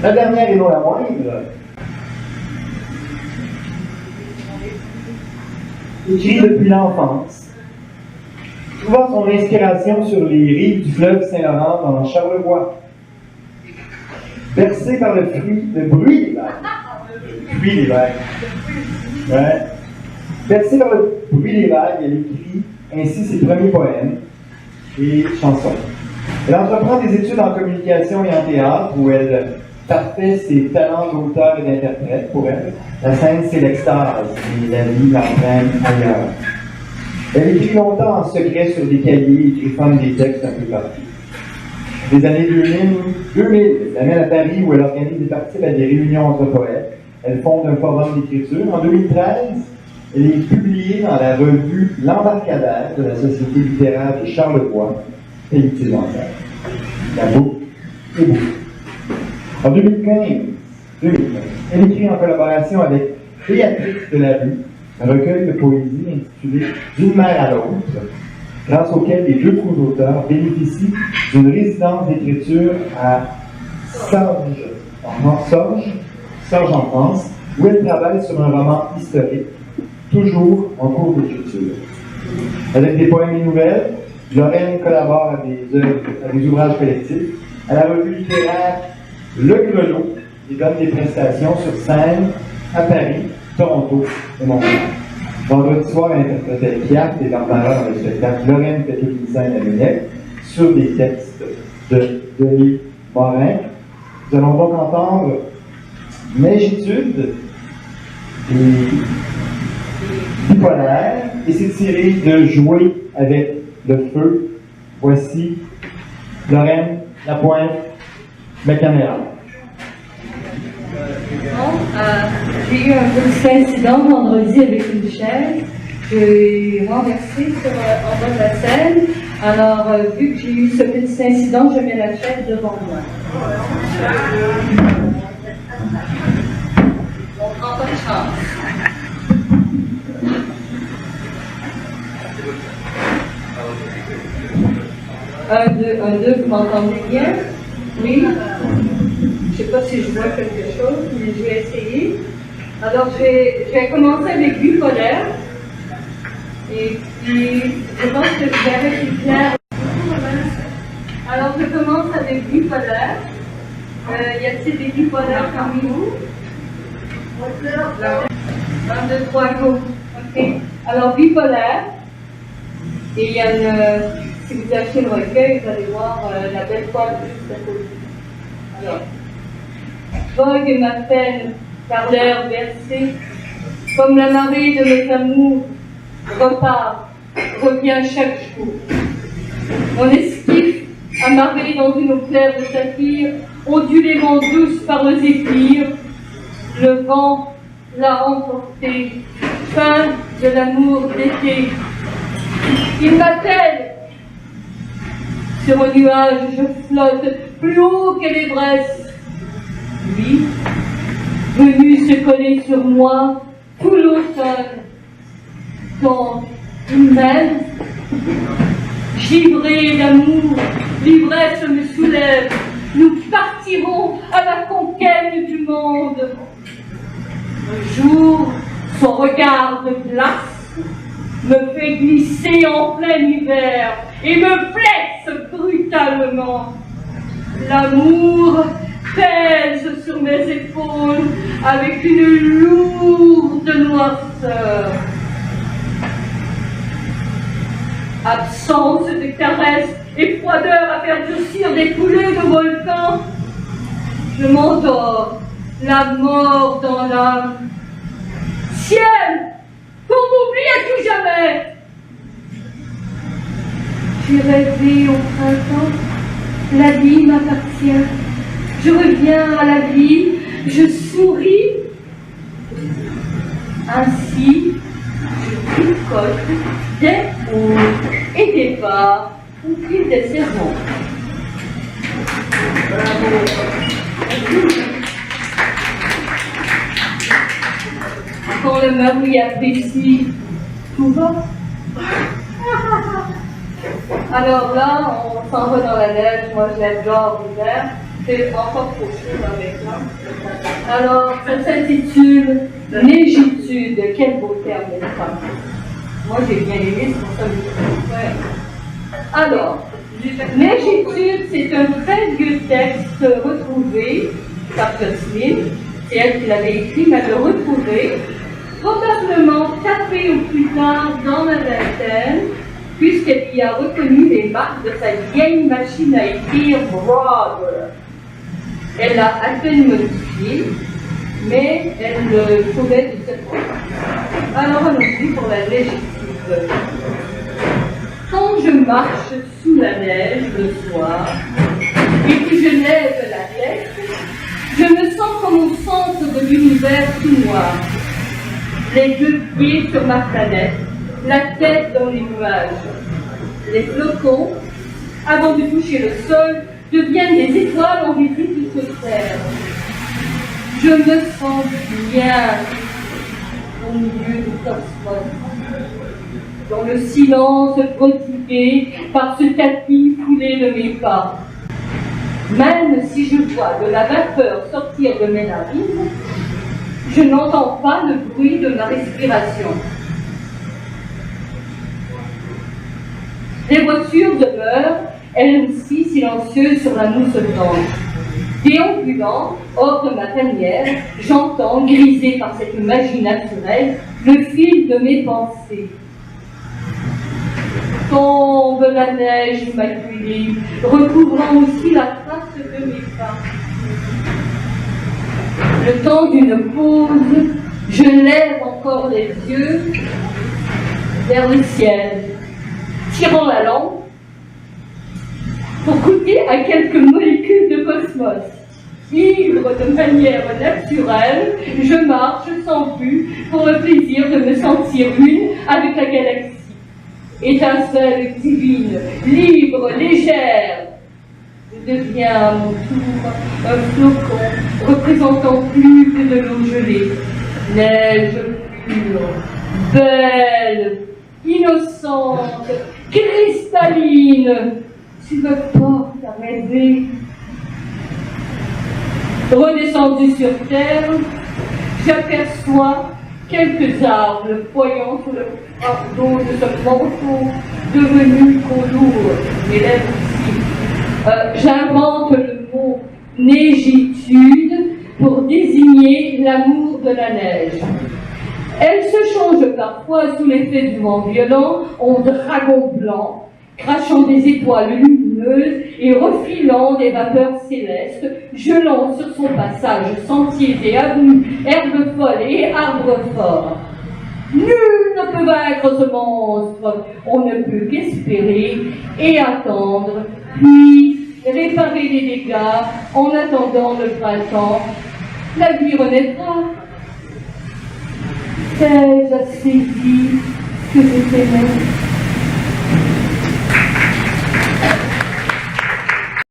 La dernière et non la moindre, écrit depuis l'enfance, trouvant son inspiration sur les rives du fleuve Saint-Laurent dans Charlevoix. Bercé par le bruit des vagues. Le bruit des vagues. Ouais. Bercé par le bruit des vagues, elle écrit ainsi ses premiers poèmes et chansons. Elle entreprend des études en communication et en théâtre où elle parfait ses talents d'auteur et d'interprète. Pour elle, la scène, c'est l'extase et la vie l'entraîne ailleurs. Elle écrit longtemps en secret sur des cahiers et griffonne des textes un peu partout. Les années 2000, elle amène à Paris où elle organise et participe à des réunions entre poètes. Elle fonde un forum d'écriture. En 2013, elle est publiée dans la revue L'Embarcadère de la Société littéraire de Charlevoix, Pelletier Lanceur. La boucle est boucle. En 2015, elle écrit en collaboration avec Béatrix Delarue un recueil de poésie intitulé D'une mère à l'autre, grâce auquel les deux co-auteurs bénéficient d'une résidence d'écriture à Sorges en France, où elle travaille sur un roman historique, toujours en cours d'écriture. Avec des poèmes et nouvelles, Lorraine collabore à des ouvrages collectifs, à la revue littéraire Le Grelot, et donne des prestations sur scène à Paris, Toronto et Montréal. Vendredi soir, elle interprétait Piaf et Barbara dans le spectacle Lorraine fait toute une scène à Lunette sur des textes de Denis Morin. Nous allons donc entendre Neigitude et Bipolaire, et c'est tiré de Jouer avec le feu. Voici Lorraine Lapointe, ma caméra. J'ai eu un petit incident vendredi avec une chaise. J'ai renversé en bas de la scène. Alors, vu que j'ai eu ce petit incident, je mets la chaise devant moi. On prend pas de chance. Un, deux, vous m'entendez bien? Oui? Je ne sais pas si je vois quelque chose, mais je vais essayer. Alors, je vais commencer avec Bipolaire. Et puis, je pense que vous avez été clair. Alors, je commence avec Bipolaire. Y a-t-il des bipolaires parmi vous? 1, 2, 3, go. OK. Alors, Bipolaire. Et il y a si vous achetez le recueil, vous allez voir la belle toile juste à côté. Alors, vogue ma peine par l'air versé, comme la marée de mes amours repart, revient chaque jour. Mon esquif, amarré dans une eau claire de saphir, ondulément douce par le zéphyr, le vent l'a emporté, fin de l'amour d'été. Il m'appelle. Sur un nuage, je flotte plus haut que l'Everest. Lui, venu se coller sur moi tout l'automne. Quand il m'aime, givré d'amour, l'ivresse me soulève. Nous partirons à la conquête du monde. Un jour, son regard de glace me fait glisser en plein hiver et me blesse brutalement. L'amour pèse sur mes épaules avec une lourde noirceur. Absence de caresses et froideur à faire durcir des coulées de volcans. Je m'endors, la mort dans l'âme. Ciel, qu'on m'oublie à tout jamais. J'ai rêvé au printemps, la vie m'appartient. Je reviens à la vie, je souris. Ainsi, je tricote des hauts et des bas au fil des saisons. Bravo. Quand le mari apprécie, tout va. Alors là, on s'en va dans la neige, moi j'adore l'hiver. C'est encore trop chaud avec là. Alors, ça s'intitule Négitude. Quel beau terme, n'est-ce pas? Moi, j'ai bien aimé, c'est pour ça que je ouais. Alors, Négitude, c'est un très vieux texte retrouvé par Jocelyne. C'est elle qui l'avait écrit, mais elle l'a retrouvé probablement 4 ans ou plus tard dans la vingtaine, puisqu'elle y a reconnu les marques de sa vieille machine à écrire Brother. Elle l'a à peine modifiée, mais elle le trouvait de cette façon. Alors allons-y pour la légitime. Quand je marche sous la neige le soir, et que je lève la tête, je me sens comme au centre de l'univers tout noir. Les 2 pieds sur ma planète, la tête dans les nuages. Les flocons, avant de toucher le sol, deviennent des étoiles en visite sur terre. Je me sens bien au milieu du cosmos, dans le silence prodigué par ce tapis foulé de mes pas. Même si je vois de la vapeur sortir de mes narines, je n'entends pas le bruit de ma respiration. Les voitures demeurent, elles aussi silencieuses sur la mousse blanche. Déambulant hors de ma tanière, j'entends, grisé par cette magie naturelle, le fil de mes pensées. Tombe la neige immaculée, recouvrant aussi la trace de mes pas. Le temps d'une pause, je lève encore les yeux vers le ciel, tirant la lampe pour goûter à quelques molécules de cosmos. Ivre de manière naturelle, je marche sans but pour le plaisir de me sentir une avec la galaxie. Étincelle divine, libre, légère, je deviens à mon tour un flocon représentant plus que de l'eau gelée. Neige pure, belle, innocente, cristalline, tu me portes à rêver. Redescendu sur terre, j'aperçois quelques arbres voyant sous le fardeau de ce manteau devenu trop lourd. Mes lèvres aussi. J'invente le mot négitude pour désigner l'amour de la neige. Elle se change parfois sous l'effet du vent violent en dragon blanc, crachant des étoiles lumineuses et refilant des vapeurs célestes, gelant sur son passage sentiers et avenues, herbes folles et arbres forts. Nul ne peut vaincre ce monstre, on ne peut qu'espérer et attendre, puis réparer les dégâts en attendant le printemps. La vie renaîtra. T'ai-je assez dit que je t'aimais?